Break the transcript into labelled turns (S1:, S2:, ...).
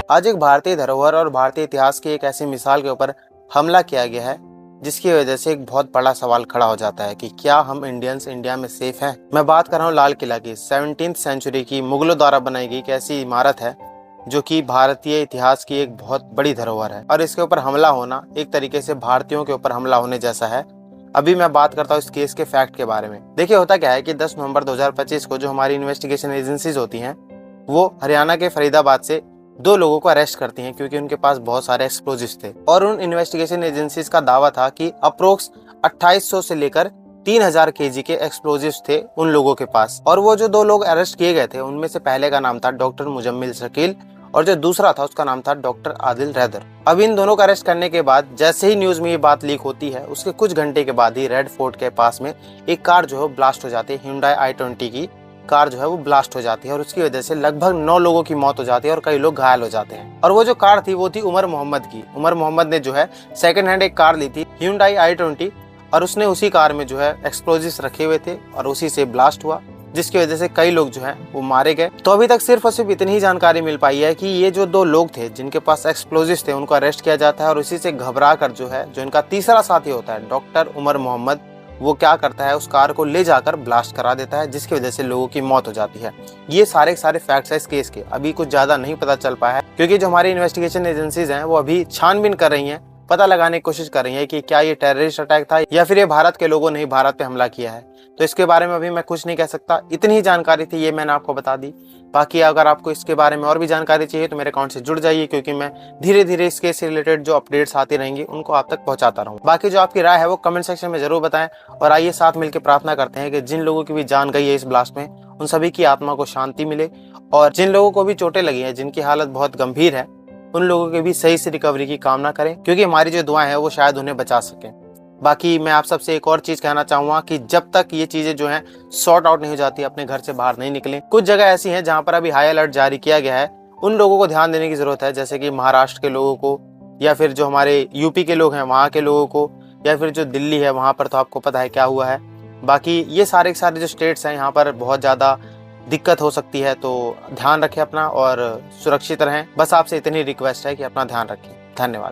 S1: आज एक भारतीय धरोहर और भारतीय इतिहास की एक ऐसी मिसाल के ऊपर हमला किया गया है जिसकी वजह से एक बहुत बड़ा सवाल खड़ा हो जाता है कि क्या हम इंडियंस इंडिया में सेफ हैं। मैं बात कर रहा हूँ लाल किला की। 17वीं सेंचुरी की मुगलों द्वारा बनाई गई एक ऐसी इमारत है जो कि भारतीय इतिहास की एक बहुत बड़ी धरोहर है और इसके ऊपर हमला होना एक तरीके से भारतीयों के ऊपर हमला होने जैसा है। अभी मैं बात करता हूँ इस केस के फैक्ट के बारे में। देखिए होता क्या है कि 10 नवंबर 2025 को जो हमारी इन्वेस्टिगेशन एजेंसीज होती हैं वो हरियाणा के फरीदाबाद से 2 लोगों को अरेस्ट करती हैं क्योंकि उनके पास बहुत सारे एक्सप्लोजिव्स थे और उन इन्वेस्टिगेशन एजेंसीज का दावा था कि अप्रोक्स 2800 से लेकर 3000 केजी के एक्सप्लोजिव्स थे उन लोगों के पास। और वो जो 2 लोग अरेस्ट किए गए थे उनमें से पहले का नाम था डॉक्टर मुजम्मिल शकील और जो दूसरा था उसका नाम था डॉक्टर आदिल रैदर। अब इन दोनों को अरेस्ट करने के बाद जैसे ही न्यूज में ये बात लीक होती है उसके कुछ घंटे के बाद ही रेड फोर्ट के पास में एक कार जो है ब्लास्ट हो जाती है। Hyundai i20 की कार जो है वो ब्लास्ट हो जाती है और उसकी वजह से लगभग 9 लोगों की मौत हो जाती है और कई लोग घायल हो जाते हैं। और वो जो कार थी वो थी उमर मोहम्मद की। उमर मोहम्मद ने जो है सेकंड हैंड एक कार ली थी Hyundai i20 और उसने उसी कार में जो है एक्सप्लोजिव्स रखे हुए थे और उसी से ब्लास्ट हुआ जिसकी वजह से कई लोग जो हैं वो मारे गए। तो अभी तक सिर्फ और सिर्फ इतनी ही जानकारी मिल पाई है कि ये जो 2 लोग थे जिनके पास एक्सप्लोजिव्स थे उनको अरेस्ट किया जाता है और उसी से घबरा कर जो है जो इनका तीसरा साथी होता है डॉक्टर उमर मोहम्मद वो क्या करता है उस कार को ले जाकर ब्लास्ट करा देता है जिसकी वजह से लोगों की मौत हो जाती है। ये सारे फैक्ट्स है इस केस के। अभी कुछ ज्यादा नहीं पता चल पाया है क्योंकि जो हमारी इन्वेस्टिगेशन एजेंसीज हैं वो अभी छानबीन कर रही हैं, पता लगाने की कोशिश कर रही है कि क्या ये टेररिस्ट अटैक था या फिर ये भारत के लोगों ने ही भारत पे हमला किया है। तो इसके बारे में अभी मैं कुछ नहीं कह सकता। इतनी ही जानकारी थी, ये मैंने आपको बता दी। बाकी अगर आपको इसके बारे में और भी जानकारी चाहिए तो मेरे अकाउंट से जुड़ जाइए क्योंकि मैं धीरे धीरे इस केस से रिलेटेड जो अपडेट्स आती रहेंगी उनको आप तक पहुंचाता रहूँ। बाकी जो आपकी राय है वो कमेंट सेक्शन में जरूर बताएं और आइए साथ मिलकर प्रार्थना करते हैं कि जिन लोगों की भी जान गई है इस ब्लास्ट में उन सभी की आत्मा को शांति मिले और जिन लोगों को भी चोटें लगी हैं जिनकी हालत बहुत गंभीर है उन लोगों की भी सही से रिकवरी की कामना करें क्योंकि हमारी जो दुआएं हैं वो शायद उन्हें बचा सकें। बाकी मैं आप सबसे एक और चीज कहना चाहूंगा कि जब तक ये चीजें जो हैं सॉर्ट आउट नहीं हो जाती अपने घर से बाहर नहीं निकलें। कुछ जगह ऐसी हैं जहां पर अभी हाई अलर्ट जारी किया गया है, उन लोगों को ध्यान देने की जरूरत है जैसे कि महाराष्ट्र के लोगों को या फिर जो हमारे यूपी के लोग हैं वहाँ के लोगों को या फिर जो दिल्ली है वहाँ पर तो आपको पता है क्या हुआ है। बाकी ये सारे जो स्टेट्स हैं यहाँ पर बहुत ज्यादा दिक्कत हो सकती है, तो ध्यान रखें अपना और सुरक्षित रहें। बस आपसे इतनी रिक्वेस्ट है कि अपना ध्यान रखें। धन्यवाद।